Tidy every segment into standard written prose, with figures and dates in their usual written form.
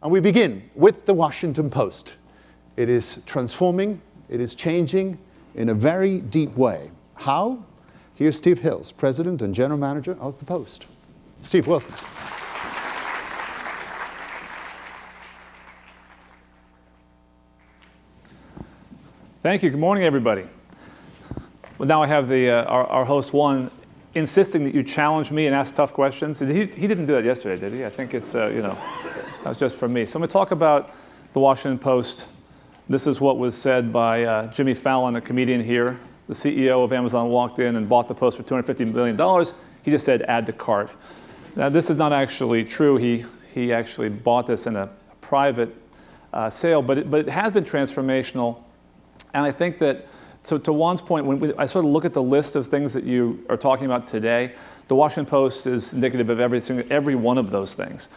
And we begin with the Washington Post. It is transforming, it is changing in a very deep way. How? Here's Steve Hills, President and General Manager of the Post. Steve, welcome. Thank you. Good morning, everybody. Well, now I have our host, Juan, insisting that you challenge me and ask tough questions. He didn't do that yesterday, did he? I think it's, that was just for me. So I'm going to talk about the Washington Post. This is what was said by Jimmy Fallon, a comedian here. The CEO of Amazon walked in and bought the Post for $250 million. He just said, add to cart. Now, this is not actually true. He actually bought this in a private sale, but it has been transformational. And I think that, so to Juan's point, when I sort of look at the list of things that you are talking about today, the Washington Post is indicative of every one of those things.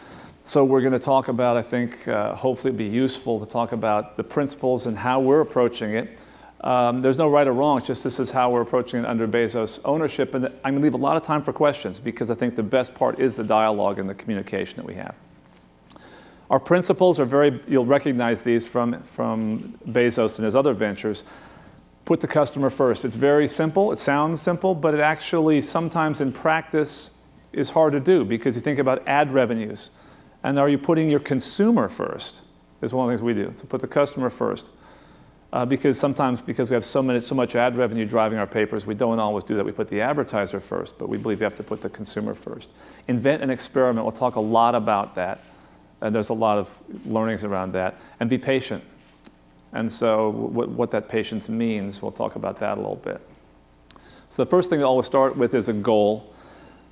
So we're going to talk about, I think, hopefully it'll be useful to talk about the principles and how we're approaching it. There's no right or wrong, it's just this is how we're approaching it under Bezos' ownership. And I'm going to leave a lot of time for questions because I think the best part is the dialogue and the communication that we have. Our principles are you'll recognize these from Bezos and his other ventures. Put the customer first. It's very simple, it sounds simple, but it actually sometimes in practice is hard to do because you think about ad revenues. And are you putting your consumer first? Is one of the things we do. So put the customer first. Because we have so much ad revenue driving our papers, we don't always do that. We put the advertiser first, but we believe you have to put the consumer first. Invent and experiment. We'll talk a lot about that. And there's a lot of learnings around that. And be patient. And so what that patience means, we'll talk about that a little bit. So the first thing to always start with is a goal,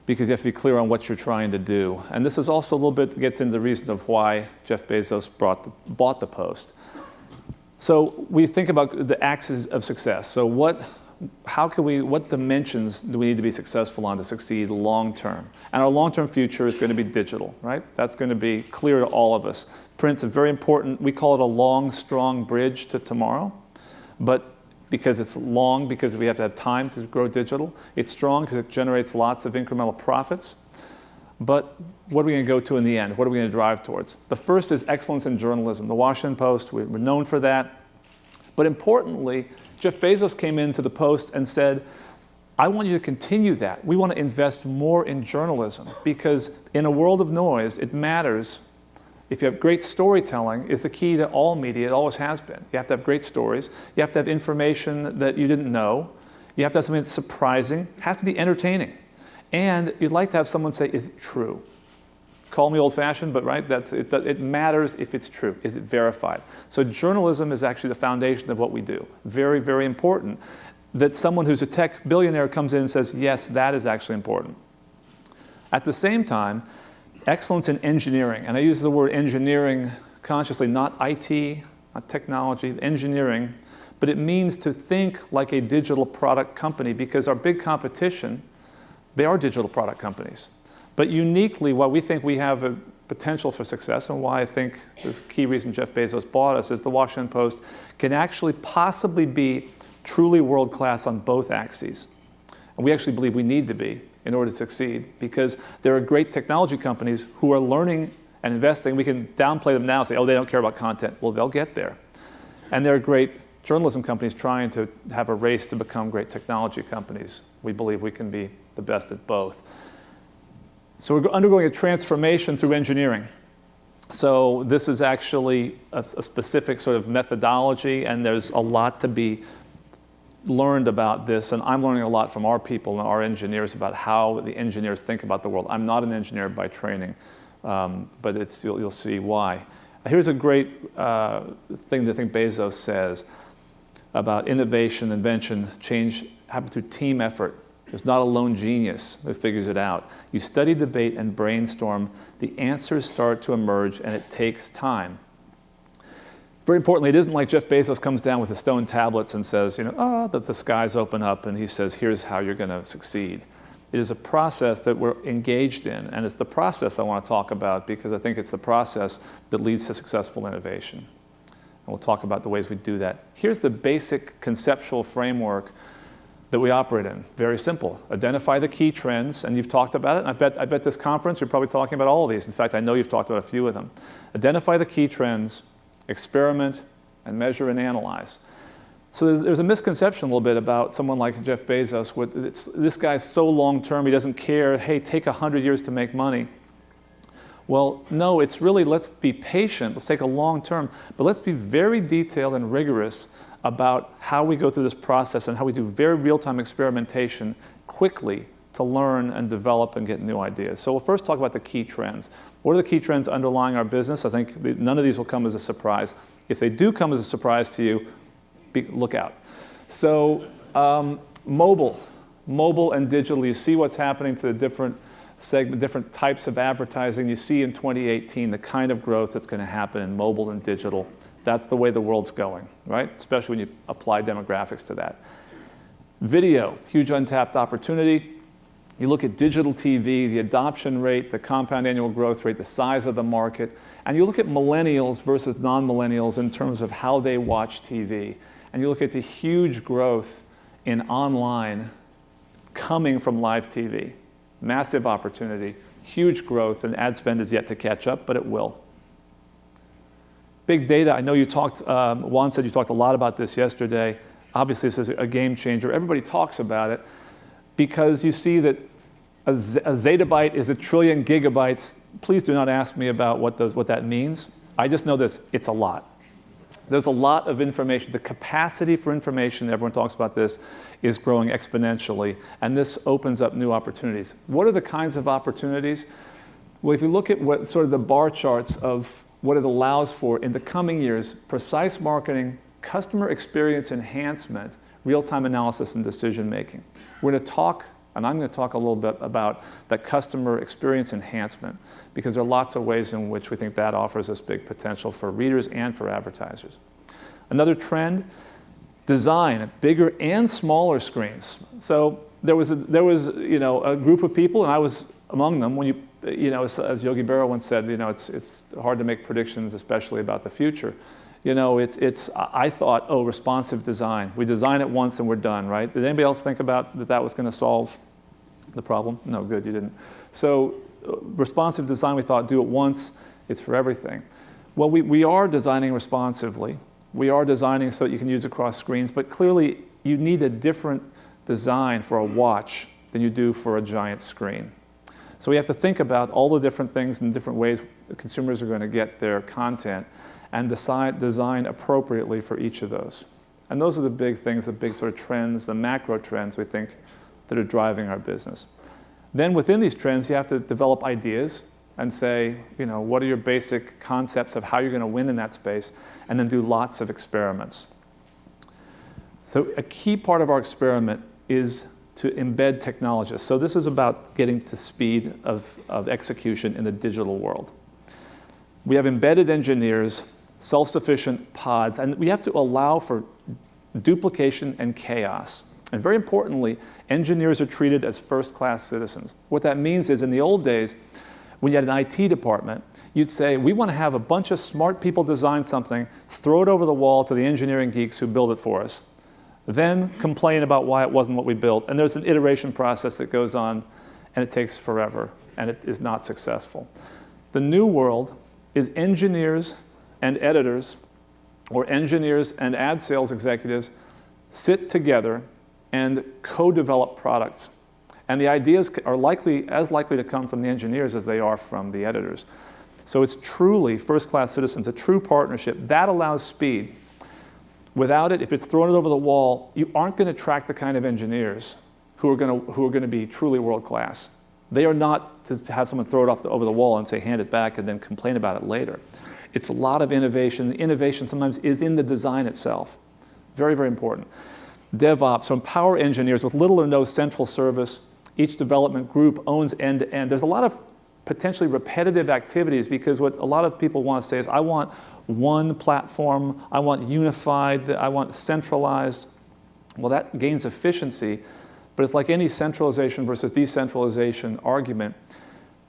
because you have to be clear on what you're trying to do. And this is also a little bit gets into the reason of why Jeff Bezos bought the Post. So we think about the axes of success. So what dimensions do we need to be successful on to succeed long term? And our long-term future is going to be digital, right? That's going to be clear to all of us. Print's a very important, we call it a long, strong bridge to tomorrow. But because it's long, because we have to have time to grow digital. It's strong because it generates lots of incremental profits. But what are we going to go to in the end? What are we going to drive towards? The first is excellence in journalism. The Washington Post, we're known for that. But importantly, Jeff Bezos came into the Post and said, I want you to continue that. We want to invest more in journalism because in a world of noise, it matters. If you have great storytelling, is the key to all media. It always has been. You have to have great stories. You have to have information that you didn't know. You have to have something that's surprising. It has to be entertaining. And you'd like to have someone say, is it true? Call me old-fashioned, but right, it matters if it's true. Is it verified? So journalism is actually the foundation of what we do. Very, very important that someone who's a tech billionaire comes in and says, yes, that is actually important. At the same time, excellence in engineering, and I use the word engineering consciously, not IT, not technology, engineering, but it means to think like a digital product company because our big competition, they are digital product companies. But uniquely, why we think we have a potential for success and why I think the key reason Jeff Bezos bought us is the Washington Post can actually possibly be truly world-class on both axes. And we actually believe we need to be in order to succeed because there are great technology companies who are learning and investing. We can downplay them now and say, oh, they don't care about content. Well, they'll get there. And there are great journalism companies trying to have a race to become great technology companies. We believe we can be the best at both. So we're undergoing a transformation through engineering. So this is actually a specific sort of methodology, and there's a lot to be learned about this, and I'm learning a lot from our people and our engineers about how the engineers think about the world. I'm not an engineer by training, but you'll see why. Here's a great thing that I think Bezos says about innovation, invention, change happen through team effort. There's not a lone genius that figures it out. You study, debate, and brainstorm. The answers start to emerge, and it takes time. Very importantly, it isn't like Jeff Bezos comes down with the stone tablets and says, that the skies open up, and he says, here's how you're going to succeed. It is a process that we're engaged in, and it's the process I want to talk about because I think it's the process that leads to successful innovation. And we'll talk about the ways we do that. Here's the basic conceptual framework that we operate in. Very simple. Identify the key trends, and you've talked about it. And I bet this conference, you're probably talking about all of these. In fact, I know you've talked about a few of them. Identify the key trends, experiment, and measure and analyze. So there's a misconception a little bit about someone like Jeff Bezos. This guy's so long-term, he doesn't care, hey, take 100 years to make money. Well, no, it's really, let's be patient, let's take a long term, but let's be very detailed and rigorous about how we go through this process and how we do very real-time experimentation quickly to learn and develop and get new ideas. So we'll first talk about the key trends. What are the key trends underlying our business? I think none of these will come as a surprise. If they do come as a surprise to you, look out. So mobile and digital, you see what's happening to the different types of advertising. You see in 2018 the kind of growth that's going to happen in mobile and digital. That's the way the world's going, right? Especially when you apply demographics to that. Video, huge untapped opportunity. You look at digital TV, the adoption rate, the compound annual growth rate, the size of the market, and you look at millennials versus non-millennials in terms of how they watch TV. And you look at the huge growth in online coming from live TV. Massive opportunity, huge growth, and ad spend is yet to catch up, but it will. Big data, I know you talked, Juan said you talked a lot about this yesterday. Obviously, this is a game changer. Everybody talks about it because you see that a zettabyte is 1 trillion gigabytes. Please do not ask me about what that means. I just know this, it's a lot. There's a lot of information. The capacity for information, everyone talks about this, is growing exponentially, and this opens up new opportunities. What are the kinds of opportunities? Well, if you look at what sort of the bar charts of what it allows for in the coming years, precise marketing, customer experience enhancement, real-time analysis and decision making. We're going to talk, and I'm going to talk a little bit about that customer experience enhancement, because there are lots of ways in which we think that offers us big potential for readers and for advertisers. Another trend, design, bigger and smaller screens. So there was a group of people, and I was among them, when as Yogi Berra once said, it's hard to make predictions, especially about the future. I thought, oh, responsive design. We design it once and we're done, right? Did anybody else think about that was going to solve the problem? No, good, you didn't. So responsive design, we thought, do it once, it's for everything. Well, we are designing responsively. We are designing so that you can use across screens, but clearly you need a different design for a watch than you do for a giant screen. So we have to think about all the different things and different ways consumers are going to get their content and design appropriately for each of those. And those are the big things, the big sort of trends, the macro trends we think that are driving our business. Then within these trends, you have to develop ideas and say, what are your basic concepts of how you're going to win in that space, and then do lots of experiments. So a key part of our experiment is to embed technologists. So this is about getting to speed of execution in the digital world. We have embedded engineers, self-sufficient pods, and we have to allow for duplication and chaos. And very importantly, engineers are treated as first-class citizens. What that means is in the old days, when you had an IT department, you'd say, we want to have a bunch of smart people design something, throw it over the wall to the engineering geeks who build it for us, then complain about why it wasn't what we built. And there's an iteration process that goes on, and it takes forever, and it is not successful. The new world is engineers and editors, or engineers and ad sales executives sit together and co-develop products. And the ideas are as likely to come from the engineers as they are from the editors. So it's truly first-class citizens, a true partnership. That allows speed. Without it, if it's thrown over the wall, you aren't going to attract the kind of engineers who are going to be truly world-class. They are not to have someone throw it over the wall and say, hand it back, and then complain about it later. It's a lot of innovation. The innovation sometimes is in the design itself. Very, very important. DevOps, so empower engineers with little or no central service. Each development group owns end-to-end. There's a lot of potentially repetitive activities, because what a lot of people want to say is, I want one platform, I want unified, I want centralized. Well, that gains efficiency, but it's like any centralization versus decentralization argument.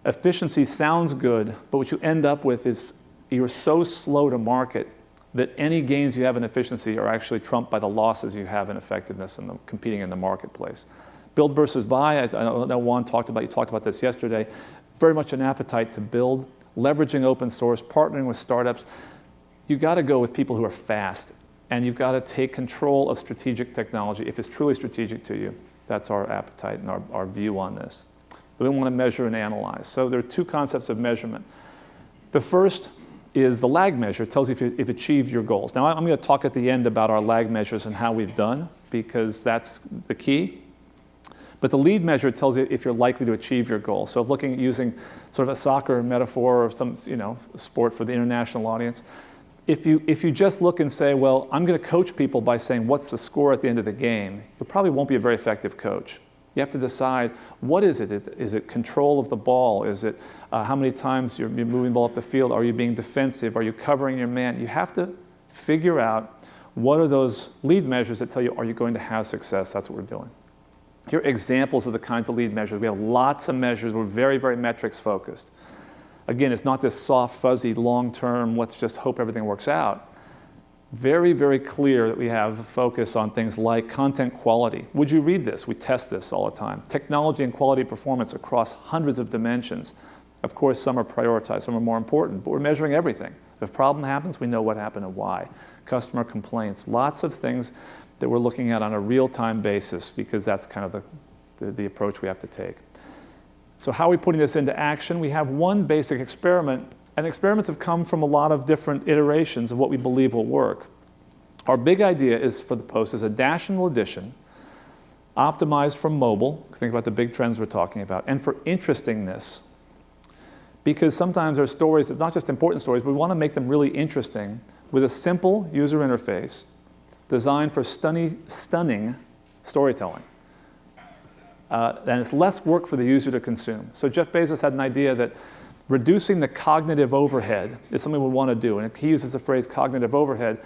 Efficiency sounds good, but what you end up with is you're so slow to market that any gains you have in efficiency are actually trumped by the losses you have in effectiveness and competing in the marketplace. Build versus buy, I know Juan talked about this yesterday, very much an appetite to build, leveraging open source, partnering with startups. You've got to go with people who are fast, and you've got to take control of strategic technology if it's truly strategic to you. That's our appetite and our view on this. We want to measure and analyze. So there are two concepts of measurement. The first is the lag measure. It tells you if you've achieved your goals. Now, I'm going to talk at the end about our lag measures and how we've done, because that's the key. But the lead measure tells you if you're likely to achieve your goal. So looking at using sort of a soccer metaphor or some sport for the international audience, if you just look and say, well, I'm going to coach people by saying what's the score at the end of the game, you probably won't be a very effective coach. You have to decide, what is it? Is it control of the ball? Is it how many times you're moving the ball up the field? Are you being defensive? Are you covering your man? You have to figure out what are those lead measures that tell you, are you going to have success? That's what we're doing. Here are examples of the kinds of lead measures. We have lots of measures. We're very, very metrics focused. Again, it's not this soft, fuzzy, long-term, let's just hope everything works out. Very, very clear that we have a focus on things like content quality. Would you read this? We test this all the time. Technology and quality performance across hundreds of dimensions. Of course, some are prioritized, some are more important, but we're measuring everything. If a problem happens, we know what happened and why. Customer complaints, lots of things that we're looking at on a real-time basis, because that's kind of the approach we have to take. So how are we putting this into action? We have one basic experiment, and experiments have come from a lot of different iterations of what we believe will work. Our big idea is for the Post is a national edition, optimized for mobile, think about the big trends we're talking about, and for interestingness. Because sometimes there are stories, it's not just important stories, but we want to make them really interesting with a simple user interface designed for stunning storytelling. And it's less work for the user to consume. So Jeff Bezos had an idea that reducing the cognitive overhead is something we want to do. And he uses the phrase cognitive overhead.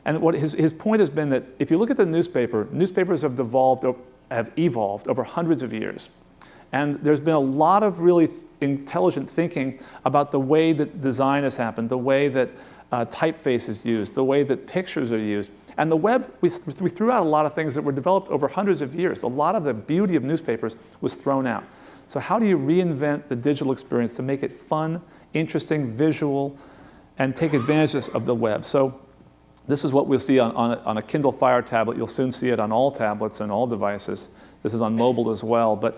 And what his point has been that if you look at the newspaper, newspapers have evolved over hundreds of years. And there's been a lot of really intelligent thinking about the way that design has happened, the way that typeface is used, the way that pictures are used. And the web, we threw out a lot of things that were developed over hundreds of years. A lot of the beauty of newspapers was thrown out. So how do you reinvent the digital experience to make it fun, interesting, visual, and take advantage of the web? So this is what we'll see on a Kindle Fire tablet. You'll soon see it on all tablets and all devices. This is on mobile as well. But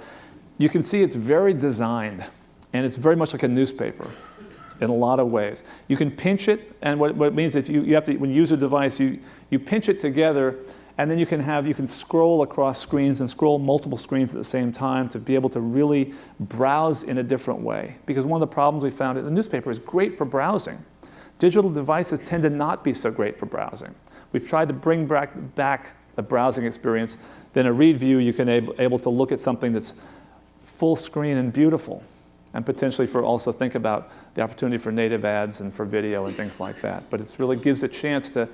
you can see it's very designed, and it's very much like a newspaper in a lot of ways. You can pinch it, and what it means if you have to, when you use a device, you pinch it together, and then you can scroll across screens and scroll multiple screens at the same time to be able to really browse in a different way. Because one of the problems we found in the newspaper is great for browsing. Digital devices tend to not be so great for browsing. We've tried to bring back the browsing experience. Then a read view, you can able to look at something that's full screen and beautiful, and potentially also think about the opportunity for native ads and for video and things like that. But it really gives a chance to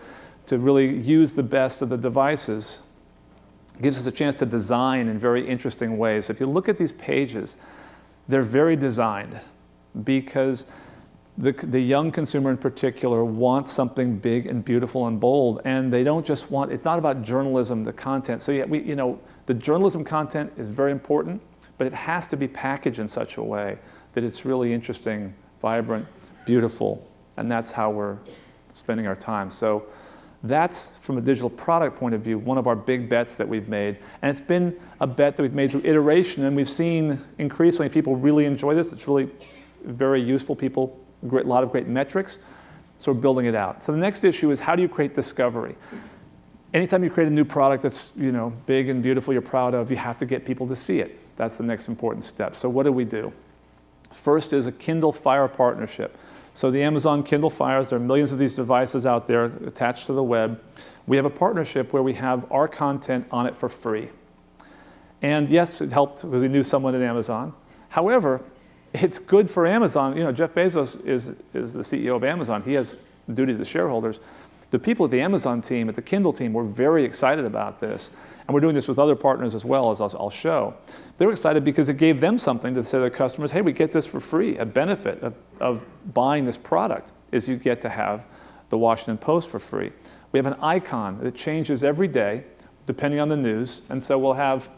really use the best of the devices. It gives us a chance to design in very interesting ways. If you look at these pages, they're very designed because the young consumer in particular wants something big and beautiful and bold, and they don't just want, it's not about journalism, the content. So yeah, the journalism content is very important, but it has to be packaged in such a way that it's really interesting, vibrant, beautiful, and that's how we're spending our time. So that's, from a digital product point of view, one of our big bets that we've made. And it's been a bet that we've made through iteration, and we've seen increasingly people really enjoy this. It's really very useful. A lot of great metrics, so we're building it out. So the next issue is, how do you create discovery? Anytime you create a new product that's big and beautiful, you're proud of, you have to get people to see it. That's the next important step. So what do? First is a Kindle Fire partnership. So the Amazon Kindle Fires, there are millions of these devices out there attached to the web. We have a partnership where we have our content on it for free. And yes, it helped because we knew someone at Amazon. However, it's good for Amazon. Jeff Bezos is the CEO of Amazon. He has a duty to the shareholders. The people at the Amazon team, at the Kindle team, were very excited about this. And we're doing this with other partners as well, as I'll show. They're excited because it gave them something to say to their customers, hey, we get this for free. A benefit of buying this product is you get to have the Washington Post for free. We have an icon that changes every day, depending on the news. And so we'll have,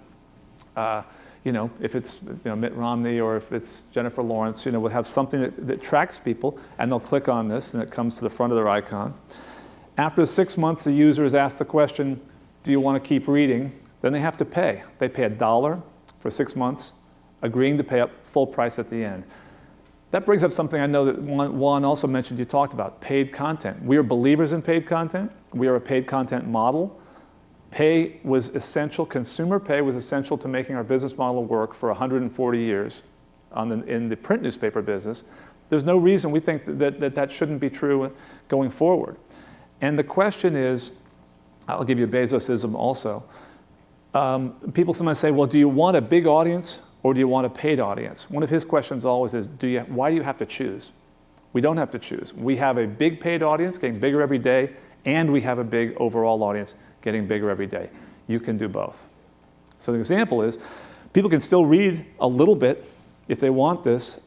if it's Mitt Romney or if it's Jennifer Lawrence, we'll have something that tracks people, and they'll click on this, and it comes to the front of their icon. After 6 months, the user is asked the question, do you want to keep reading? Then they have to pay. They pay $1 for 6 months, agreeing to pay up full price at the end. That brings up something I know that Juan also mentioned, you talked about, paid content. We are believers in paid content. We are a paid content model. Pay was essential, consumer pay was essential to making our business model work for 140 years in the print newspaper business. There's no reason we think that shouldn't be true going forward. And the question is, I'll give you a Bezosism also. People sometimes say, well, do you want a big audience or do you want a paid audience? One of his questions always is, why do you have to choose? We don't have to choose. We have a big paid audience getting bigger every day, and we have a big overall audience getting bigger every day. You can do both. So the example is, people can still read a little bit if they want this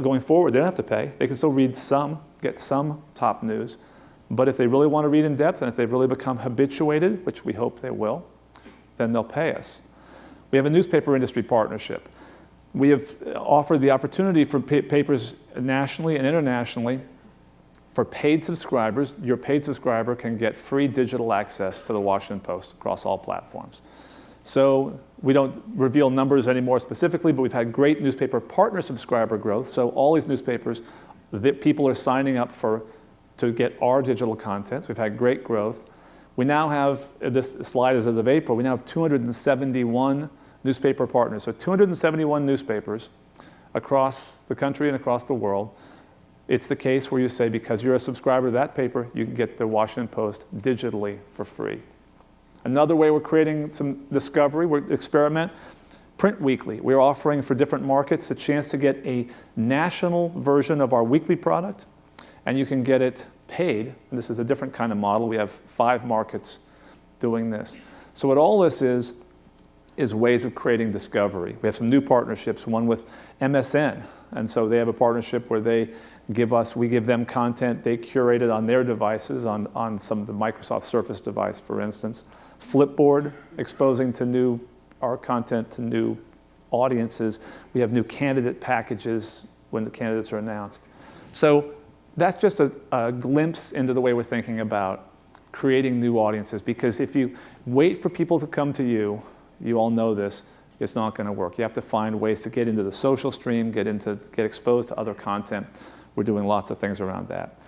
going forward. They don't have to pay. They can still read some, get some top news. But if they really want to read in depth, and if they've really become habituated, which we hope they will, then they'll pay us. We have a newspaper industry partnership. We have offered the opportunity for papers nationally and internationally for paid subscribers. Your paid subscriber can get free digital access to the Washington Post across all platforms. So we don't reveal numbers anymore specifically, but we've had great newspaper partner subscriber growth. So all these newspapers that people are signing up to get our digital content. So we've had great growth. We now have, this slide is as of April, we now have 271 newspaper partners. So 271 newspapers across the country and across the world. It's the case where you say, because you're a subscriber to that paper, you can get the Washington Post digitally for free. Another way we're creating some discovery, we're experiment, print weekly. We're offering for different markets a chance to get a national version of our weekly product, and you can get it paid. And this is a different kind of model. We have 5 markets doing this. So what all this is ways of creating discovery. We have some new partnerships, one with MSN. And so they have a partnership where we give them content, they curate it on their devices, on some of the Microsoft Surface device, for instance. Flipboard, exposing our content to new audiences. We have new candidate packages when the candidates are announced. So that's just a glimpse into the way we're thinking about creating new audiences. Because if you wait for people to come to you, you all know this, it's not going to work. You have to find ways to get into the social stream, get exposed to other content. We're doing lots of things around that.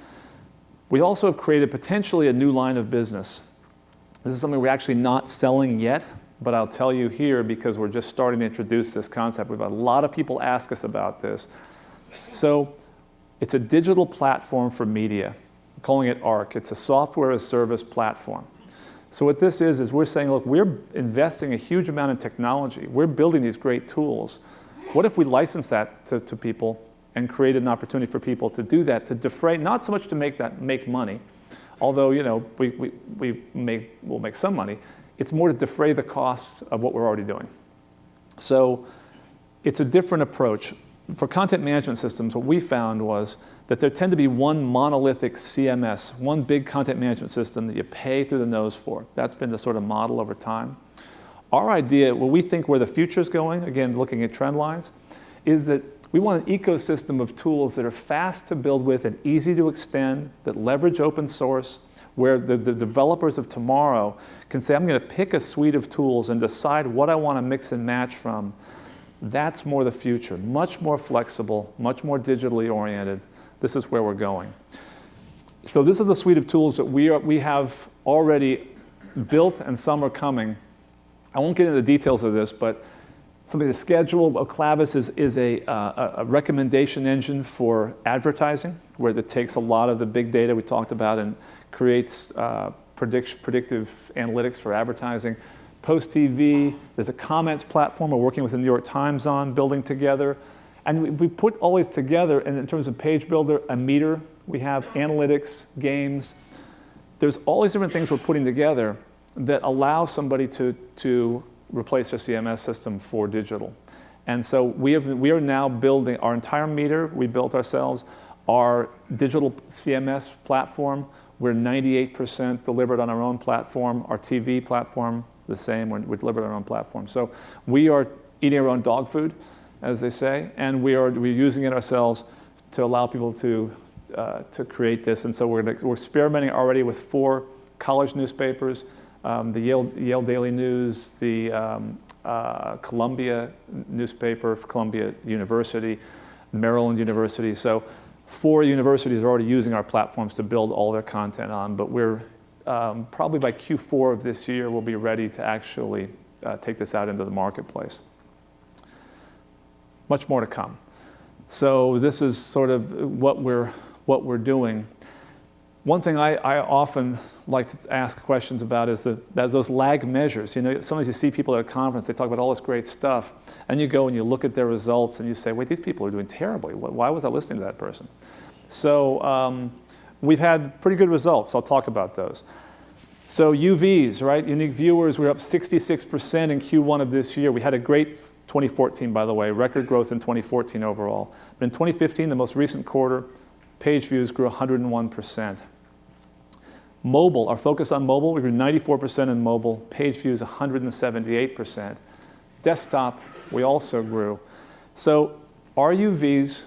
We also have created potentially a new line of business. This is something we're actually not selling yet, but I'll tell you here because we're just starting to introduce this concept. We've had a lot of people ask us about this. So it's a digital platform for media. I'm calling it ARC. It's a software as a service platform. So what this is we're saying, look, we're investing a huge amount in technology. We're building these great tools. What if we license that to people and create an opportunity for people to do that, to defray, not so much to make money, although we'll make some money. It's more to defray the costs of what we're already doing. So it's a different approach. For content management systems, what we found was that there tend to be one monolithic CMS, one big content management system that you pay through the nose for. That's been the sort of model over time. Our idea, where we think where the future is going, again, looking at trend lines, is that we want an ecosystem of tools that are fast to build with and easy to extend, that leverage open source, where the developers of tomorrow can say, I'm going to pick a suite of tools and decide what I want to mix and match from. That's more the future, much more flexible, much more digitally oriented. This is where we're going. So this is the suite of tools that we have already built, and some are coming. I won't get into the details of this, but something to schedule. Clavis is a recommendation engine for advertising, where it takes a lot of the big data we talked about and creates predictive analytics for advertising. Post TV, there's a comments platform we're working with the New York Times on, building together. And we put all these together, and in terms of page builder, a meter, we have analytics, games. There's all these different things we're putting together that allow somebody to replace their CMS system for digital. And so we are now building our entire meter, we built ourselves, our digital CMS platform. We're 98% delivered on our own platform. Our TV platform, the same, we're delivered on our own platform. So we are eating our own dog food, as they say, and we're using it ourselves to allow people to create this. And so we're experimenting already with 4 college newspapers, the Yale Daily News, the Columbia newspaper, Columbia University, Maryland University. So 4 universities are already using our platforms to build all their content on, but we're probably by Q4 of this year, we'll be ready to actually take this out into the marketplace. Much more to come. So this is sort of what we're doing. One thing I often like to ask questions about is those lag measures. You know, sometimes you see people at a conference, they talk about all this great stuff, and you go and you look at their results and you say, wait, these people are doing terribly. Why was I listening to that person? So we've had pretty good results. I'll talk about those. So UVs, right? Unique viewers, we're up 66% in Q1 of this year. We had a great 2014, by the way, record growth in 2014 overall. But in 2015, the most recent quarter, page views grew 101%. Mobile, our focus on mobile, we grew 94% in mobile, page views 178%. Desktop, we also grew. So our UVs,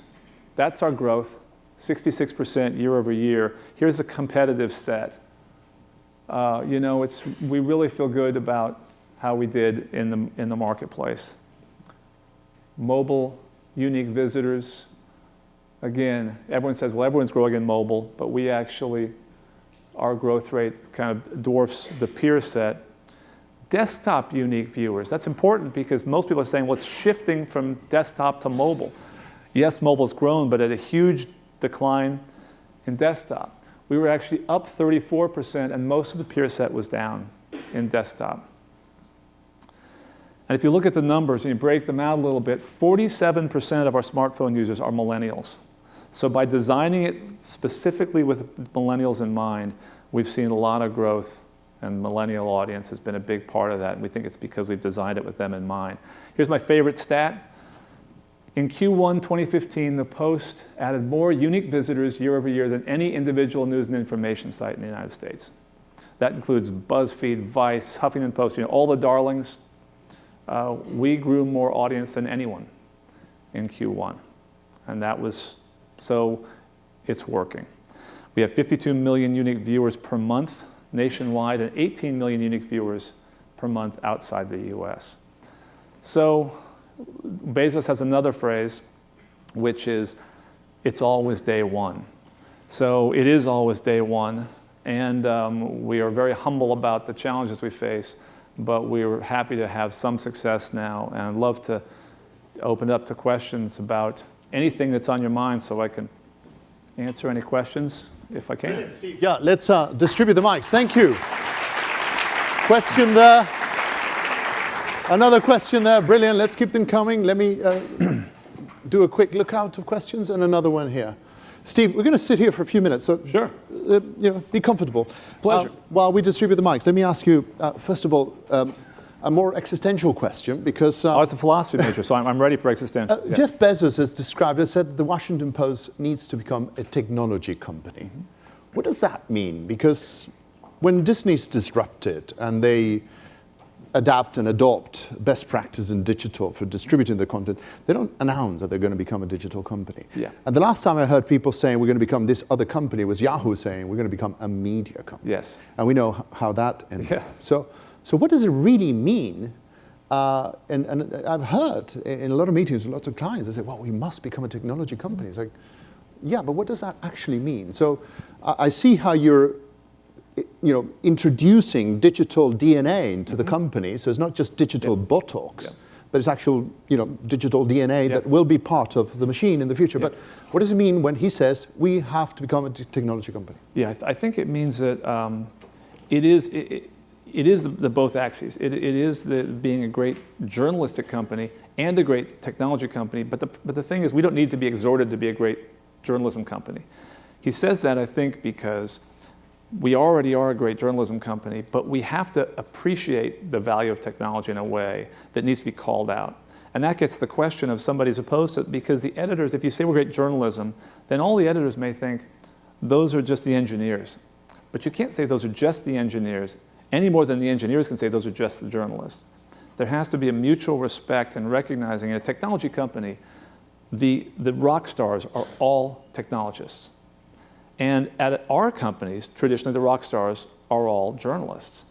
that's our growth, 66% year over year. Here's a competitive set. You know, we really feel good about how we did in the marketplace. Mobile, unique visitors. Again, everyone says, well, everyone's growing in mobile, but we actually, our growth rate kind of dwarfs the peer set. Desktop unique viewers, that's important because most people are saying, well, it's shifting from desktop to mobile. Yes, mobile's grown, but at a huge decline in desktop. We were actually up 34%, and most of the peer set was down in desktop. And if you look at the numbers and you break them out a little bit, 47% of our smartphone users are millennials. So by designing it specifically with millennials in mind, we've seen a lot of growth, and millennial audience has been a big part of that, and we think it's because we've designed it with them in mind. Here's my favorite stat. In Q1 2015, the Post added more unique visitors year over year than any individual news and information site in the United States. That includes BuzzFeed, Vice, Huffington Post, you know, all the darlings. We grew more audience than anyone in Q1, and that was, so it's working. We have 52 million unique viewers per month nationwide and 18 million unique viewers per month outside the US. So Bezos has another phrase, which is, it's always day one. So it is always day one, and we are very humble about the challenges we face, but we're happy to have some success now, and I'd love to open up to questions about anything that's on your mind so I can answer any questions if I can. Yeah, let's distribute the mics. Thank you. Question there. Another question there. Brilliant. Let's keep them coming. Let me do a quick lookout of questions, and another one here. Steve, we're going to sit here for a few minutes, so sure. You know, be comfortable. Pleasure. While we distribute the mics, let me ask you, first of all, a more existential question, because... I was a philosophy major, so I'm ready for existential. Yeah. Jeff Bezos has said the Washington Post needs to become a technology company. Mm-hmm. What does that mean? Because when Disney's disrupted and they adapt and adopt best practice in digital for distributing the content, they don't announce that they're going to become a digital company. Yeah. And the last time I heard people saying we're going to become this other company was Yahoo saying we're going to become a media company. Yes. And we know how that ended. Yeah. So what does it really mean? And I've heard in a lot of meetings with lots of clients, they say, well, we must become a technology company. It's like, yeah, but what does that actually mean? So I see how you're introducing digital DNA into the company. So it's not just digital Botox, but it's actual, digital DNA that will be part of the machine in the future. But what does it mean when he says we have to become a technology company? Yeah, I think it means that it is the both axes. It is being a great journalistic company and a great technology company. But the thing is, we don't need to be exhorted to be a great journalism company. He says that, I think, because we already are a great journalism company, but we have to appreciate the value of technology in a way that needs to be called out. And that gets the question of somebody's opposed to it, because the editors, if you say we're great journalism, then all the editors may think those are just the engineers. But you can't say those are just the engineers, any more than the engineers can say those are just the journalists. There has to be a mutual respect and recognizing in a technology company, the rock stars are all technologists. And at our companies, traditionally the rock stars are all journalists.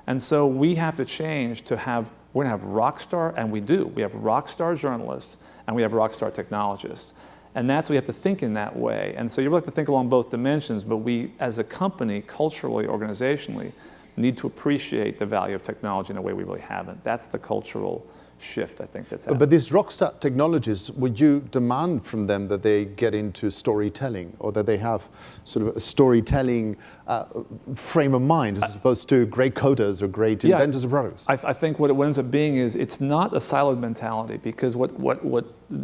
And so we have to change to have, we're going to have rock star, and we do. We have rock star journalists, and we have rock star technologists. And that's, we have to think in that way. And so you really have to think along both dimensions, but we, as a company, culturally, organizationally, need to appreciate the value of technology in a way we really haven't. That's the cultural shift, I think, that's happening. But these rockstar technologies, would you demand from them that they get into storytelling, or that they have sort of a storytelling frame of mind, as opposed to great coders or great inventors of products? I think what it ends up being is it's not a siloed mentality, because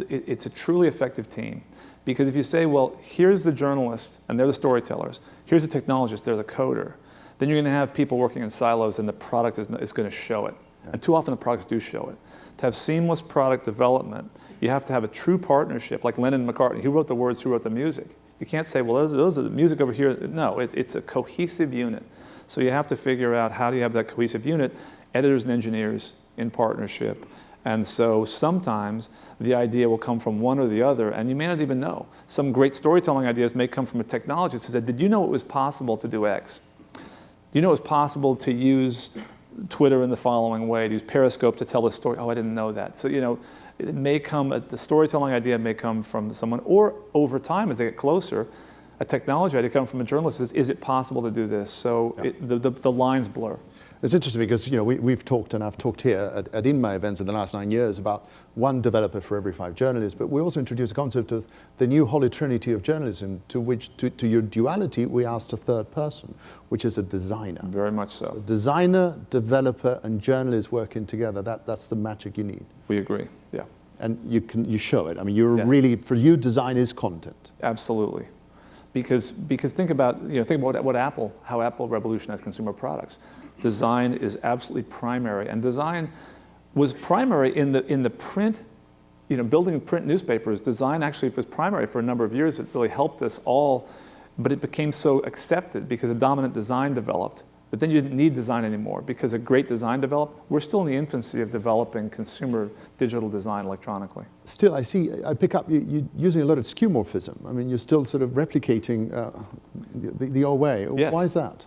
it's a truly effective team. Because if you say, well, here's the journalist and they're the storytellers, here's the technologist, they're the coder, then you're going to have people working in silos and the product is going to show it. Yeah. And too often the products do show it. To have seamless product development, you have to have a true partnership, like Lennon and McCartney. Who wrote the words, who wrote the music? You can't say, well, those are the music over here. No, it's a cohesive unit. So you have to figure out how do you have that cohesive unit, editors and engineers in partnership. And so sometimes the idea will come from one or the other, and you may not even know. Some great storytelling ideas may come from a technologist who said, did you know it was possible to do X? Do you know it was possible to use Twitter in the following way, to use Periscope to tell the story? Oh, I didn't know that. So, you know, it may come, the storytelling idea may come from someone, or over time, as they get closer, a technology idea comes from a journalist. Is it possible to do this? So yeah. The lines blur. It's interesting because, you know, we've talked, and I've talked here at INMA events in the last 9 years about one developer for every 5 journalists, but we also introduced a concept of the new holy trinity of journalism, to which, to your duality, we asked a third person, which is a designer. Very much so. So designer, developer, and journalist working together, that's the magic you need. We agree, yeah. And you show it. I mean, you're really, for you, design is content. Absolutely. Because think about how Apple revolutionized consumer products. Design is absolutely primary, and design was primary in the print, you know, building print newspapers. Design actually was primary for a number of years. It really helped us all, but it became so accepted because a dominant design developed. But then you didn't need design anymore because a great design developed. We're still in the infancy of developing consumer digital design electronically. Still, I pick up you using a lot of skeuomorphism. I mean, you're still sort of replicating the old way. Yes. Why is that?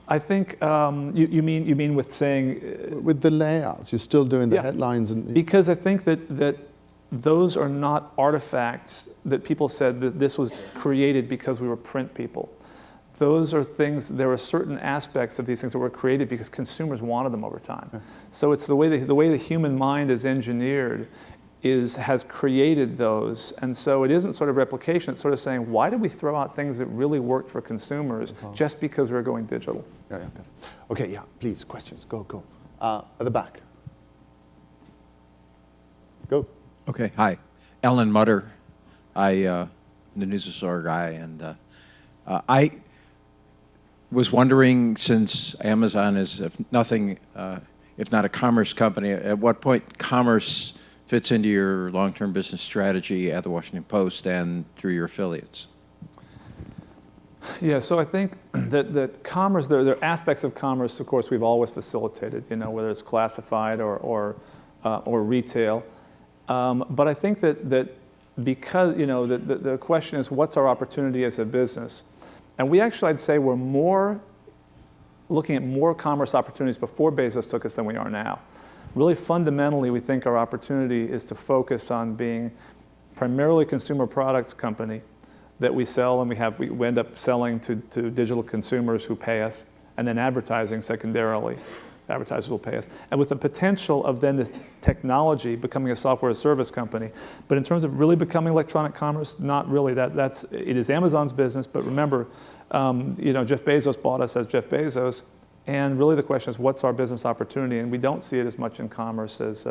I think you mean with saying with the layouts, you're still doing the headlines, and because I think that those are not artifacts that people said that this was created because we were print people. Those are things. There are certain aspects of these things that were created because consumers wanted them over time. Yeah. So it's the way the human mind is engineered has created those, and so it isn't sort of replication. It's sort of saying, why did we throw out things that really worked for consumers just because we were going digital? Yeah. Okay, please, questions. Go. At the back. Go. Okay, hi. Alan Mutter. I'm the News of Star guy, and I was wondering, since Amazon is, if nothing, if not a commerce company, at what point commerce fits into your long-term business strategy at the Washington Post and through your affiliates? Yeah, so I think that commerce, there are aspects of commerce, of course, we've always facilitated, you know, whether it's classified or retail. But I think that because, you know, the question is, what's our opportunity as a business? And we actually, I'd say, we're looking at more commerce opportunities before Bezos took us than we are now. Really fundamentally, we think our opportunity is to focus on being primarily a consumer products company that we sell, and we end up selling to digital consumers who pay us, and then advertising secondarily. Advertisers will pay us. And with the potential of then this technology becoming a software as a service company. But in terms of really becoming electronic commerce, not really. It is Amazon's business, but remember, you know, Jeff Bezos bought us as Jeff Bezos. And really the question is, what's our business opportunity? And we don't see it as much in commerce as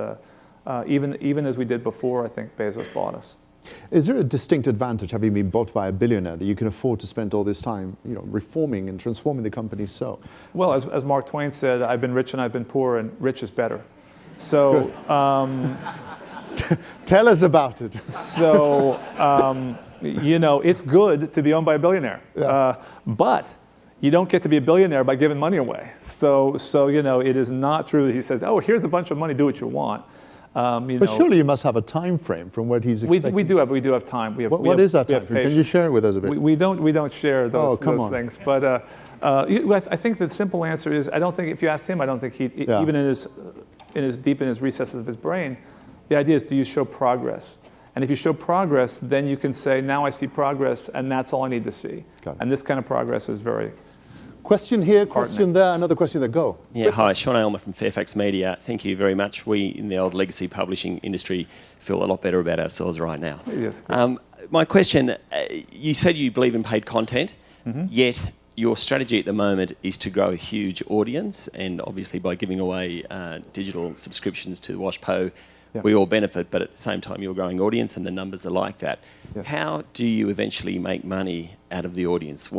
even as we did before, I think, Bezos bought us. Is there a distinct advantage, having been bought by a billionaire, that you can afford to spend all this time, you know, reforming and transforming the company so? Well, as Mark Twain said, I've been rich and I've been poor, and rich is better. So tell us about it. So you know, it's good to be owned by a billionaire, but you don't get to be a billionaire by giving money away. So you know, it is not true that he says, oh, here's a bunch of money, do what you want. But surely you must have a time frame from what he's expecting. We do have time. What is that time frame? Can you share it with us a bit? We don't share those things. But I think the simple answer is, I don't think, if you asked him, I don't think even in his recesses of his brain, the idea is, do you show progress? And if you show progress, then you can say, now I see progress, and that's all I need to see. And this kind of progress is very question here, question there, another question there. Go. Yeah, hi, Sean Aylmer from Fairfax Media. Thank you very much. We, in the old legacy publishing industry, feel a lot better about ourselves right now. Yes. My question, you said you believe in paid content, yet your strategy at the moment is to grow a huge audience, and obviously by giving away digital subscriptions to WashPo, we all benefit, but at the same time you're growing audience and the numbers are like that. Yes. How do you eventually make money out of the audience?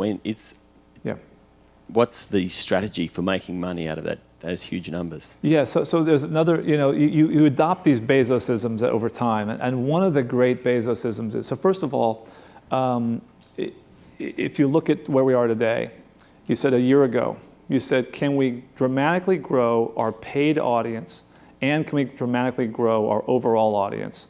What's the strategy for making money out of those huge numbers? Yeah, so there's another, you know, you adopt these Bezosisms over time, and one of the great Bezosisms is, so first of all, if you look at where we are today, you said a year ago, you said, can we dramatically grow our paid audience, and can we dramatically grow our overall audience?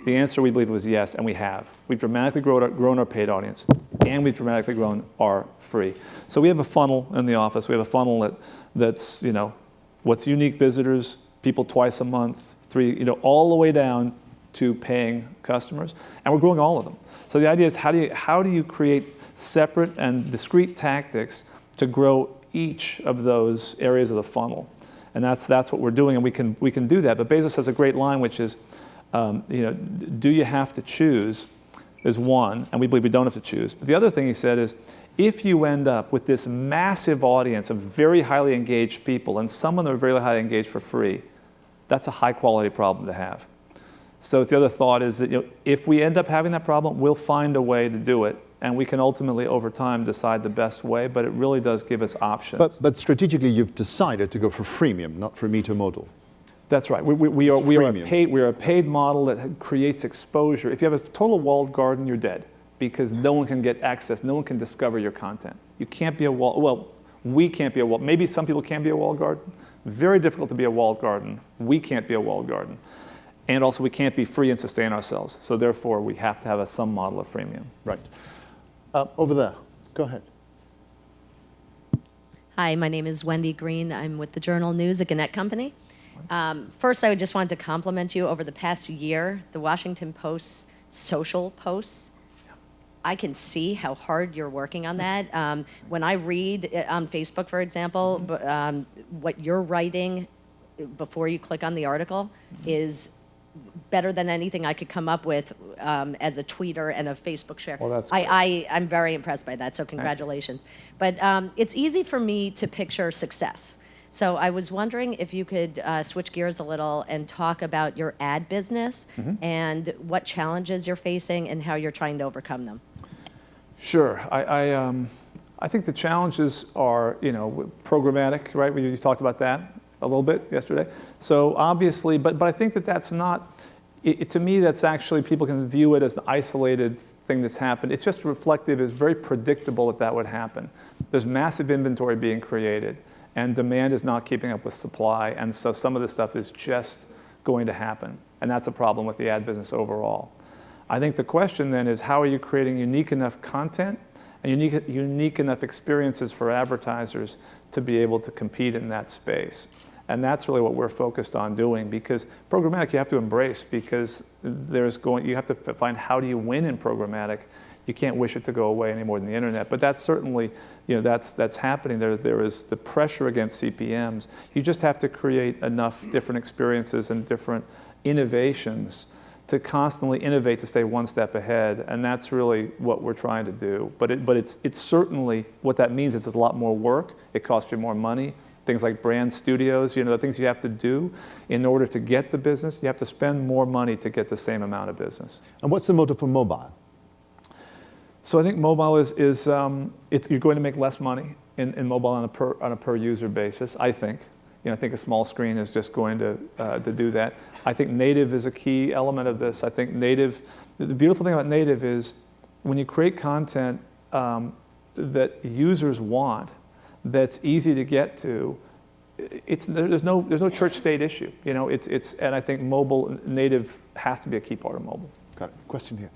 The answer, we believe, was yes, and we have. We've dramatically grown our paid audience, and we've dramatically grown our free. So we have a funnel in the office. We have a funnel that's, you know, what's unique visitors, people twice a month, all the way down to paying customers, and we're growing all of them. So the idea is, how do you create separate and discrete tactics to grow each of those areas of the funnel? And that's what we're doing, and we can do that. But Bezos has a great line, which is, do you have to choose, is one, and we believe we don't have to choose. But the other thing he said is, if you end up with this massive audience of very highly engaged people, and some of them are very highly engaged for free, that's a high quality problem to have. So the other thought is that, if we end up having that problem, we'll find a way to do it, and we can ultimately, over time, decide the best way, but it really does give us options. But strategically, you've decided to go for freemium, not for meter model. That's right. We are a paid model that creates exposure. If you have a total walled garden, you're dead, because no one can get access. No one can discover your content. You can't be we can't be a wall. Maybe some people can be a walled garden. Very difficult to be a walled garden. We can't be a walled garden. And also, we can't be free and sustain ourselves. So therefore, we have to have some model of freemium. Right. Over there. Go ahead. Hi, my name is Wendy Green. I'm with the Journal News, a Gannett company. First, I just wanted to compliment you. Over the past year, the Washington Post's social posts, I can see how hard you're working on that. When I read on Facebook, for example, what you're writing before you click on the article is better than anything I could come up with as a tweeter and a Facebook share. Well, that's great. I'm very impressed by that, so congratulations. But it's easy for me to picture success. So I was wondering if you could switch gears a little and talk about your ad business and what challenges you're facing and how you're trying to overcome them. Sure. I think the challenges are, programmatic, right? We talked about that a little bit yesterday. So obviously, but I think that's not, to me, that's actually, people can view it as an isolated thing that's happened. It's just reflective. It's very predictable that would happen. There's massive inventory being created, and demand is not keeping up with supply, and so some of this stuff is just going to happen, and that's a problem with the ad business overall. I think the question then is, how are you creating unique enough content and unique enough experiences for advertisers to be able to compete in that space? And that's really what we're focused on doing, because programmatic you have to embrace, because you have to find, how do you win in programmatic? You can't wish it to go away any more than the internet, but that's certainly, that's happening. There is the pressure against CPMs. You just have to create enough different experiences and different innovations to constantly innovate, to stay one step ahead, and that's really what we're trying to do. But it's certainly, what that means is it's a lot more work. It costs you more money. Things like brand studios, the things you have to do in order to get the business, you have to spend more money to get the same amount of business. And what's the motive for mobile? So I think mobile is you're going to make less money in mobile on a per user basis, I think. I think a small screen is just going to do that. I think native is a key element of this. I think native, the beautiful thing about native is, when you create content, that users want, that's easy to get to, there's no church-state issue. You know, and I think mobile native has to be a key part of mobile. Got it. Question here.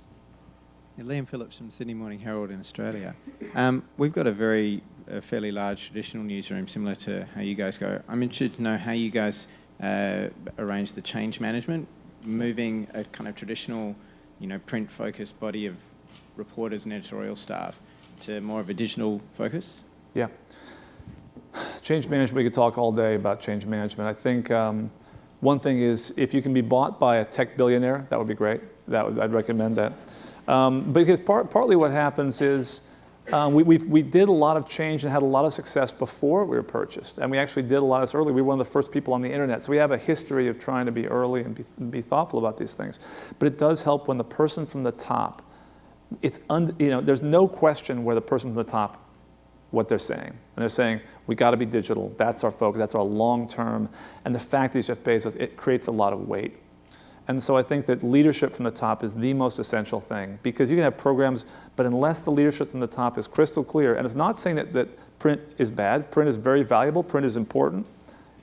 Yeah, Liam Phillips from Sydney Morning Herald in Australia. We've got a fairly large traditional newsroom, similar to how you guys go. I'm interested to know how you guys arrange the change management, moving a kind of traditional, print-focused body of reporters and editorial staff to more of a digital focus. Yeah. Change management, we could talk all day about change management. I think one thing is if you can be bought by a tech billionaire, that would be great. I'd recommend that. Because partly what happens is we did a lot of change and had a lot of success before we were purchased. And we actually did a lot of this early. We were one of the first people on the internet. So we have a history of trying to be early and be thoughtful about these things. But it does help when the person from the top, there's no question where the person from the top, what they're saying. And they're saying, we got to be digital. That's our focus. That's our long term. And the fact that he's Jeff Bezos, it creates a lot of weight. And so I think that leadership from the top is the most essential thing, because you can have programs, but unless the leadership from the top is crystal clear, and it's not saying that print is bad. Print is very valuable. Print is important.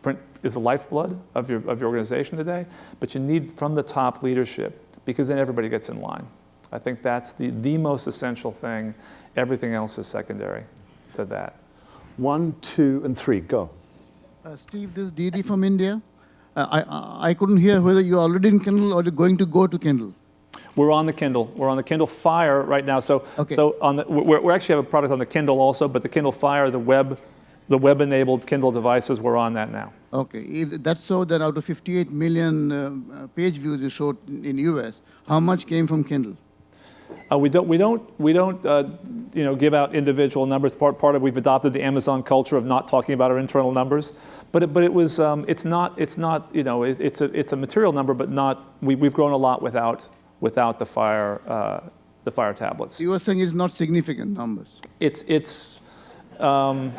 Print is the lifeblood of your organization today. But you need from the top leadership, because then everybody gets in line. I think that's the most essential thing. Everything else is secondary to that. 1, 2, and 3, go. Steve, this is DD from India. I couldn't hear whether you're already in Kindle or you're going to go to Kindle. We're on the Kindle. We're on the Kindle Fire right now. So, okay. so we actually have a product on the Kindle also, but the Kindle Fire, the web-enabled Kindle devices, we're on that now. Okay, if that's so, then out of 58 million page views you showed in US, how much came from Kindle? We don't give out individual numbers. Part of we've adopted the Amazon culture of not talking about our internal numbers, but it was it's a material number, but not we've grown a lot without the Fire tablets. You were saying it's not significant numbers. It's it's a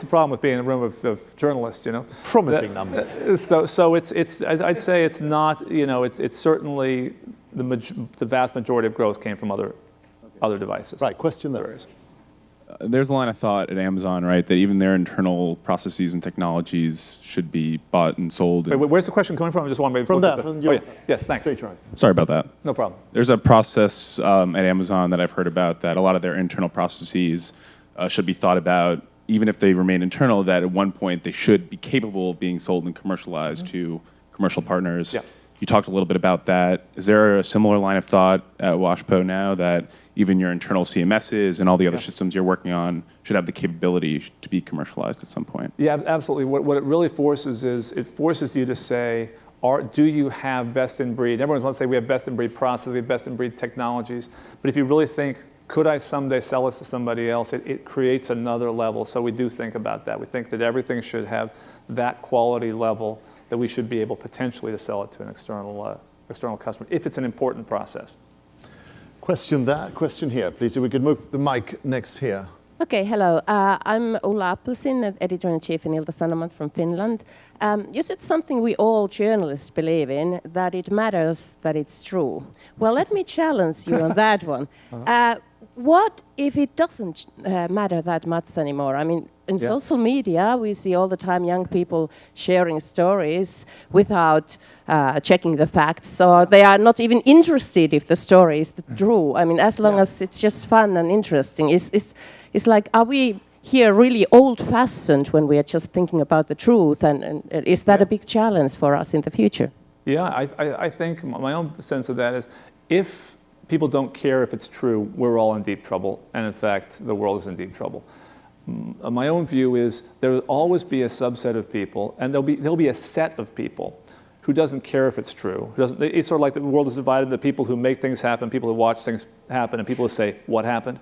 problem with being in a room of journalists, Promising numbers. So I'd say it's not, it's certainly the vast majority of growth came from other devices. Right, question there. There's a line of thought at Amazon, right, that even their internal processes and technologies should be bought and sold. Wait, where's the question coming from? I just want to From that, oh, your yeah. Yes, thanks. Straight right. Sorry about that. No problem. There's a process at Amazon that I've heard about that a lot of their internal processes should be thought about, even if they remain internal, that at one point they should be capable of being sold and commercialized to commercial partners. Yeah. You talked a little bit about that. Is there a similar line of thought at WashPo now that even your internal CMSs and all the other systems you're working on should have the capability to be commercialized at some point? Yeah, absolutely. What it really forces is, it forces you to say, do you have best in breed? Everyone wants to say we have best in breed processes, we have best in breed technologies. But if you really think, could I someday sell this to somebody else? It creates another level. So we do think about that. We think that everything should have that quality level, that we should be able potentially to sell it to an external customer if it's an important process. Question here, please. If we could move the mic next here. Okay, hello. I'm Ulla Appelsin, editor-in-chief in Ilta-Sanomat from Finland. You said something we all journalists believe in, that it matters that it's true. Well, let me challenge you on that one. What if it doesn't matter that much anymore? I mean, in social media, we see all the time young people sharing stories without checking the facts, or they are not even interested if the story is true. I mean, as long as it's just fun and interesting. It's like, are we here really old-fashioned when we are just thinking about the truth? And is that a big challenge for us in the future? Yeah, I think my own sense of that is, if people don't care if it's true, we're all in deep trouble. And in fact, the world is in deep trouble. My own view is there will always be a subset of people, and there'll be a set of people who doesn't care if it's true. It's sort of like the world is divided into people who make things happen, people who watch things happen, and people who say, what happened?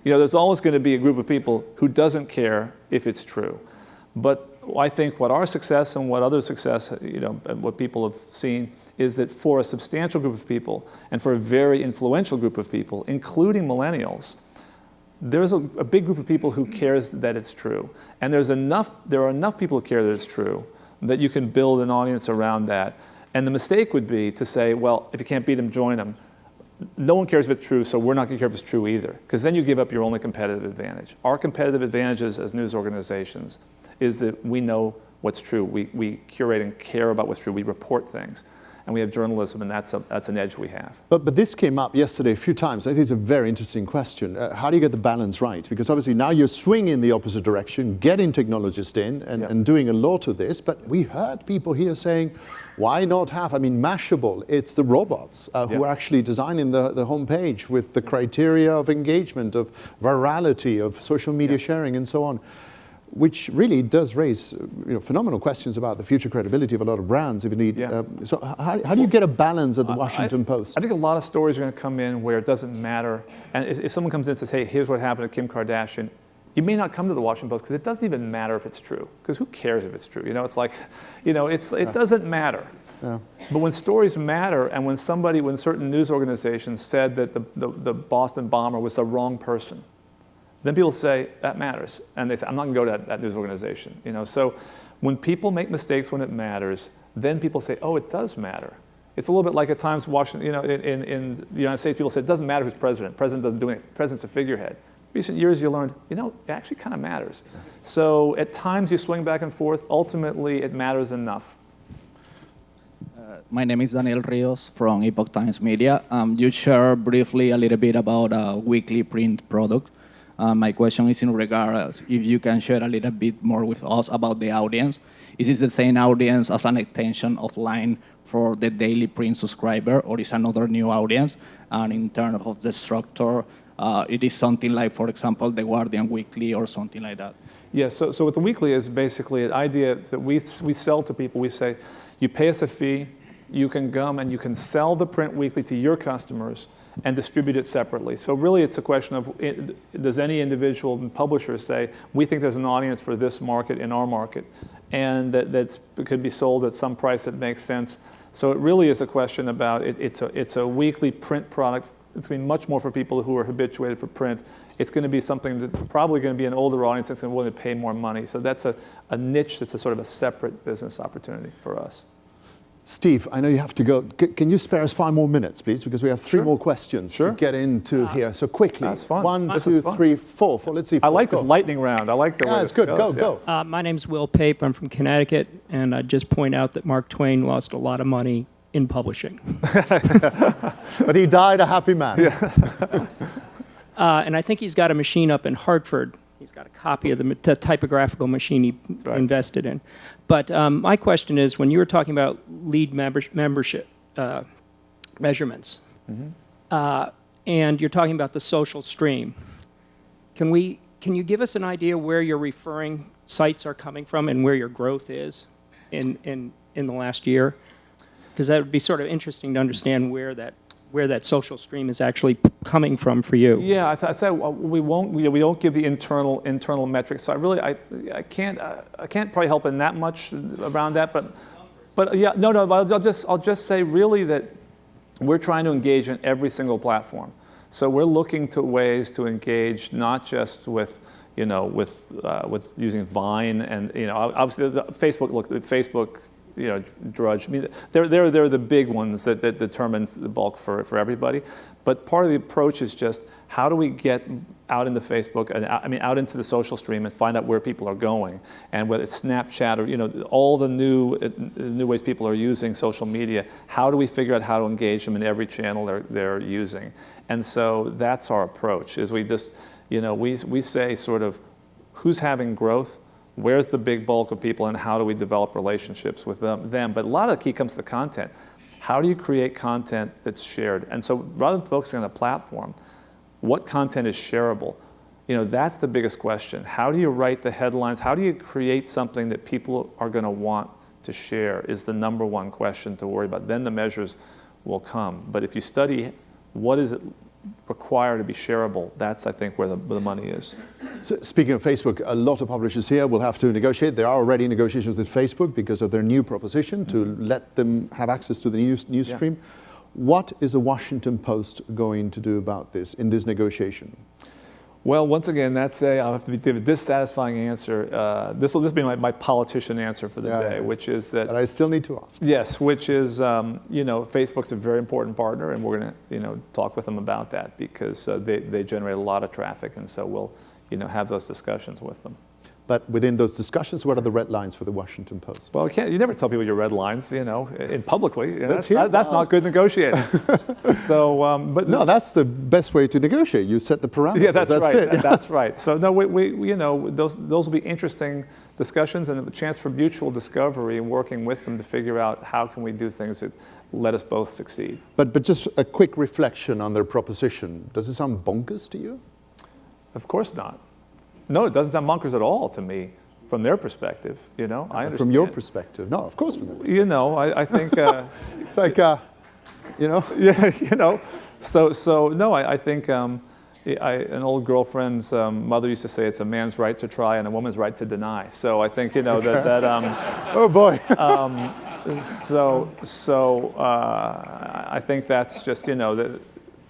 There's always going to be a group of people who doesn't care if it's true. But I think what our success and what other success, and what people have seen, is that for a substantial group of people and for a very influential group of people, including millennials, there's a big group of people who cares that it's true. And there are enough people who care that it's true that you can build an audience around that. And the mistake would be to say, well, if you can't beat them, join them. no one cares if it's true, so we're not going to care if it's true either, because then you give up your only competitive advantage. Our competitive advantages as news organizations is that we know what's true. We curate and care about what's true. We report things. And we have journalism, and that's an edge we have. But this came up yesterday a few times. I think it's a very interesting question. How do you get the balance right? Because obviously now you're swinging in the opposite direction, getting technologists in and doing a lot of this. But we heard people here saying, why not have, Mashable, it's the robots who are actually designing the homepage with the criteria of engagement, of virality, of social media sharing, and so on, which really does raise phenomenal questions about the future credibility of a lot of brands. If you need, so how do you get a balance at the Washington Post? I think a lot of stories are going to come in where it doesn't matter. And if someone comes in and says, hey, here's what happened to Kim Kardashian, you may not come to the Washington Post because it doesn't even matter if it's true. Because who cares if it's true? It's like, it doesn't matter. Yeah. But when stories matter, and when certain news organizations said that the Boston bomber was the wrong person, then people say, that matters. And they say, I'm not going to go to that news organization. So when people make mistakes when it matters, then people say, oh, it does matter. It's a little bit like at times Washington, in the United States, people say, it doesn't matter who's president. President doesn't do anything. President's a figurehead. Recent years, you learned, it actually kind of matters. So at times you swing back and forth. Ultimately, it matters enough. My name is Daniel Rios from Epoch Times Media. You shared briefly a little bit about a weekly print product. My question is in regards if you can share a little bit more with us about the audience. Is it the same audience as an extension of line for the daily print subscriber, or is another new audience? And in terms of the structure, it is something like, for example, the Guardian Weekly or something like that? Yeah, so what the weekly is basically an idea that we sell to people. We say, you pay us a fee, you can come and you can sell the print weekly to your customers and distribute it separately. So really it's a question of, does any individual publisher say, we think there's an audience for this market in our market, and that could be sold at some price that makes sense. So it really is a question about, it's a weekly print product. It's going to be much more for people who are habituated for print. It's going to be something that's probably going to be an older audience that's going to be willing to pay more money. So that's a niche that's a sort of a separate business opportunity for us. Steve, I know you have to go. Can you spare us 5 more minutes, please? Because we have 3 more questions to get into here. So quickly. That's fun. 1, 2, 3, 4. Let's see. I like this lightning round. I like the way it's good. Goes. Go. My name's Will Pape. I'm from Connecticut. And I'd just point out that Mark Twain lost a lot of money in publishing. But he died a happy man. Yeah. And I think he's got a machine up in Hartford. He's got a copy of the typographical machine he invested in. But my question is, when you were talking about lead membership measurements, and you're talking about the social stream, can you give us an idea where your referring sites are coming from and where your growth is in the last year? Because that would be sort of interesting to understand where that social stream is actually coming from for you. Yeah, I said we don't give the internal metrics. So I can't probably help in that much around that. But yeah, no. But I'll just say really that we're trying to engage in every single platform. So we're looking to ways to engage not just with using Vine and obviously Facebook. Drudge. I mean, they're the big ones that determine the bulk for everybody. But part of the approach is just how do we get out into Facebook and out into the social stream and find out where people are going, and whether it's Snapchat or all the new ways people are using social media. How do we figure out how to engage them in every channel they're using? And so that's our approach. Is we just we say sort of who's having growth. Where's the big bulk of people, and how do we develop relationships with them? But a lot of the key comes to the content. How do you create content that's shared? And so rather than focusing on the platform, what content is shareable? That's the biggest question. How do you write the headlines? How do you create something that people are going to want to share is the number one question to worry about. Then the measures will come. But if you study what is it require to be shareable, that's, I think, where the money is. So speaking of Facebook, a lot of publishers here will have to negotiate. There are already negotiations with Facebook because of their new proposition to let them have access to the news stream. What is the Washington Post going to do about this in this negotiation? Well, once again, I'll have to give a dissatisfying answer. This will be my politician answer for the day, which is that. But I still need to ask. Yes, which is, Facebook's a very important partner, and we're going to, talk with them about that because they generate a lot of traffic, and so we'll, have those discussions with them. But within those discussions, what are the red lines for the Washington Post? Well, you never tell people your red lines, in publicly. That's not good negotiating. But no, that's the best way to negotiate. You set the parameters. Yeah, that's right. It. That's right. So no, those will be interesting discussions and a chance for mutual discovery and working with them to figure out how can we do things that let us both succeed. But just a quick reflection on their proposition. Does it sound bonkers to you? Of course not. No, it doesn't sound bonkers at all to me, from their perspective. I understand. From your perspective, no, of course from their perspective. I think it's like, Yeah, So no, I think an old girlfriend's mother used to say it's a man's right to try and a woman's right to deny. So I think that. Oh boy. I think that's just that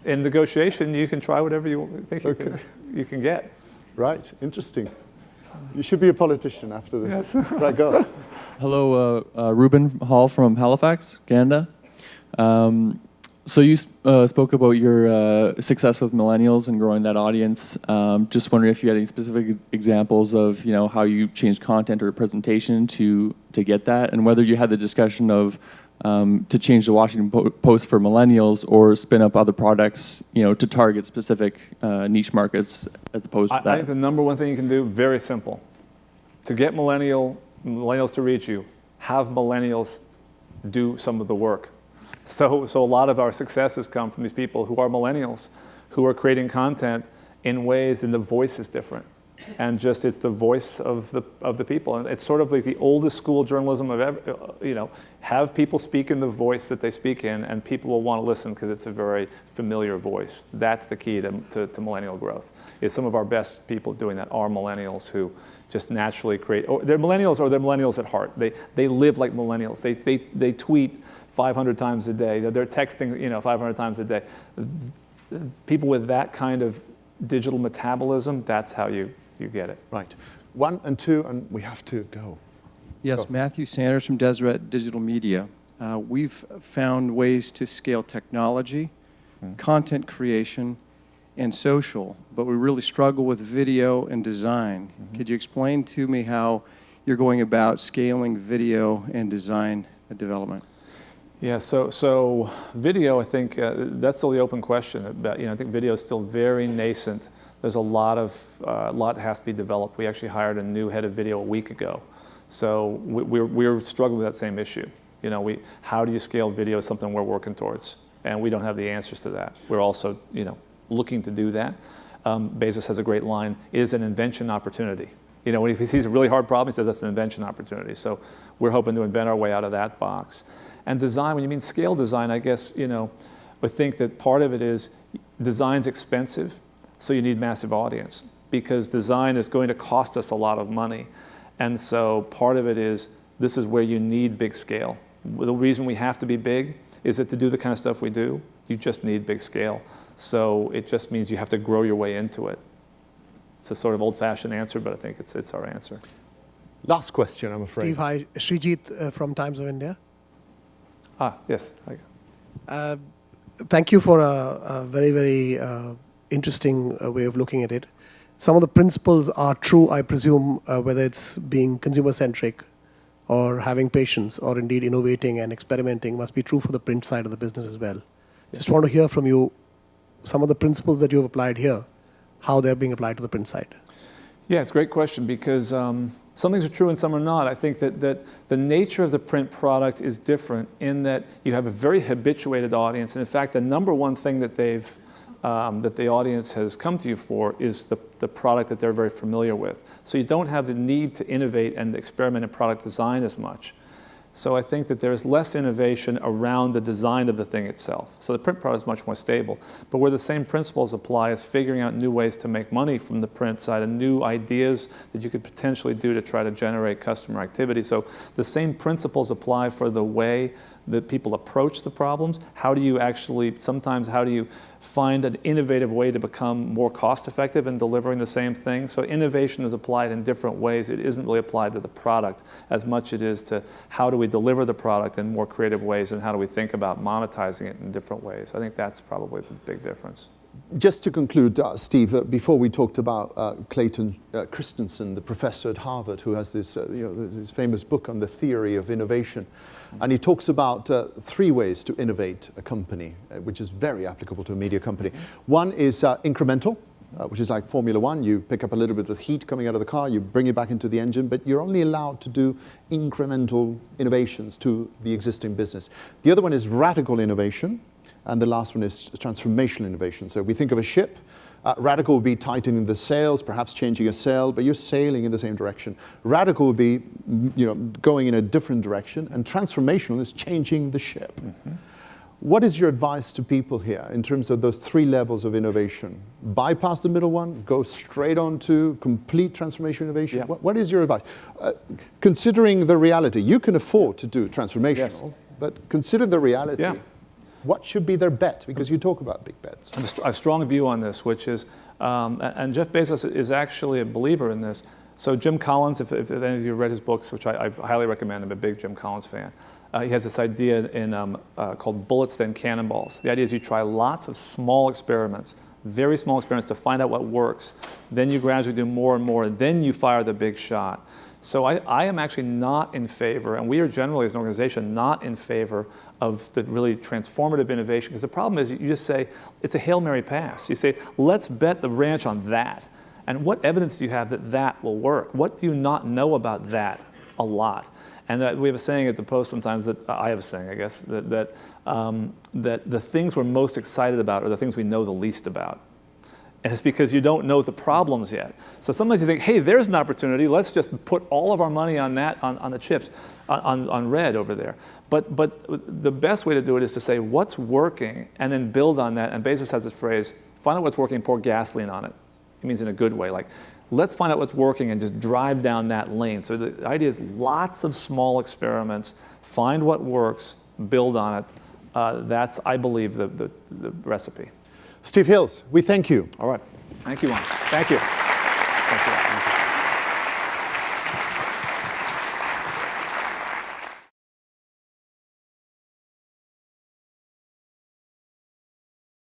in negotiation you can try whatever you think you can get. Right, interesting. You should be a politician after this. Yes. Right, go. Hello, Ruben Hall from Halifax, Canada. So you spoke about your success with millennials and growing that audience. Just wondering if you had any specific examples of how you changed content or presentation to get that, and whether you had the discussion of to change the Washington Post for millennials or spin up other products, to target specific niche markets as opposed to that. I think the number one thing you can do, very simple, to get millennials to reach you, have millennials do some of the work. So a lot of our successes come from these people who are millennials, who are creating content in ways, and the voice is different. And just it's the voice of the people, and it's sort of like the oldest school journalism of ever. Have people speak in the voice that they speak in, and people will want to listen because it's a very familiar voice. That's the key to millennial growth. Is some of our best people doing that are millennials who just naturally create. They're millennials at heart. They live like millennials. They tweet 500 times a day. They're texting 500 times a day. People with that kind of digital metabolism, that's how you get it. Right. 1 and 2, and we have to go. Yes, go. Matthew Sanders from Deseret Digital Media. We've found ways to scale technology, content creation, and social, but we really struggle with video and design. Could you explain to me how you're going about scaling video and design development? Yeah, so video, I think that's still the open question. About, I think video is still very nascent. There's a lot has to be developed. We actually hired a new head of video a week ago. So we're struggling with that same issue. How do you scale video is something we're working towards, and we don't have the answers to that. We're also, looking to do that. Bezos has a great line: "It is an invention opportunity." When he sees a really hard problem, he says that's an invention opportunity. So we're hoping to invent our way out of that box. And design, when you mean scale design, I guess, I think that part of it is design's expensive, so you need massive audience, because design is going to cost us a lot of money. And so part of it is, this is where you need big scale. The reason we have to be big is that to do the kind of stuff we do, you just need big scale. So it just means you have to grow your way into it. It's a sort of old-fashioned answer, but I think it's our answer. Last question, I'm afraid. Steve, hi. Srijit from Times of India. Yes. Thank you for a very, very interesting way of looking at it. Some of the principles are true, I presume, whether it's being consumer-centric or having patience or indeed innovating and experimenting must be true for the print side of the business as well. Just want to hear from you some of the principles that you've applied here, how they're being applied to the print side. Yeah, it's a great question, because some things are true and some are not. I think that the nature of the print product is different in that you have a very habituated audience. And in fact, the number one thing that that the audience has come to you for is the product that they're very familiar with. So you don't have the need to innovate and experiment in product design as much. So I think that there's less innovation around the design of the thing itself. So the print product is much more stable. But where the same principles apply is figuring out new ways to make money from the print side and new ideas that you could potentially do to try to generate customer activity. So the same principles apply for the way that people approach the problems. How do you actually, sometimes how do you find an innovative way to become more cost effective in delivering the same thing? So innovation is applied in different ways. It isn't really applied to the product as much as it is to how do we deliver the product in more creative ways and how do we think about monetizing it in different ways. I think that's probably the big difference. Just to conclude, Steve, before we talked about Clayton Christensen, the professor at Harvard, who has this, this famous book on the theory of innovation, and he talks about 3 ways to innovate a company, which is very applicable to a media company. One is incremental, which is like Formula One. You pick up a little bit of heat coming out of the car, you bring it back into the engine, but you're only allowed to do incremental innovations to the existing business. The other one is radical innovation. And the last one is transformational innovation. So if we think of a ship, radical would be tightening the sails, perhaps changing a sail, but you're sailing in the same direction. Radical would be going in a different direction, and transformational is changing the ship. Mm-hmm. What is your advice to people here in terms of those 3 levels of innovation? Bypass the middle one, go straight on to complete transformation innovation? Yeah. What is your advice? Considering the reality, you can afford to do transformational, yes, but consider the reality. Yeah. What should be their bet? Because you talk about big bets. I have a strong view on this, which is, and Jeff Bezos is actually a believer in this. So Jim Collins, if any of you have read his books, which I highly recommend, I'm a big Jim Collins fan. He has this idea called bullets, then cannonballs. The idea is you try lots of small experiments, very small experiments to find out what works. Then you gradually do more and more, and then you fire the big shot. So I am actually not in favor, and we are generally as an organization not in favor of the really transformative innovation, because the problem is you just say, it's a Hail Mary pass. You say, let's bet the ranch on that. And what evidence do you have that that will work? What do you not know about that? A lot. And we have a saying at the Post sometimes that, I have a saying, I guess, that the things we're most excited about are the things we know the least about. And it's because you don't know the problems yet. So sometimes you think, hey, there's an opportunity. Let's just put all of our money on that, on the chips, on red over there. But the best way to do it is to say what's working and then build on that. And Bezos has this phrase, find out what's working, pour gasoline on it. It means in a good way. Like, let's find out what's working and just drive down that lane. So the idea is lots of small experiments, find what works, build on it. That's, I believe, the recipe. Steve Hills, we thank you. All right. Thank you, Juan. Thank you. Thank you.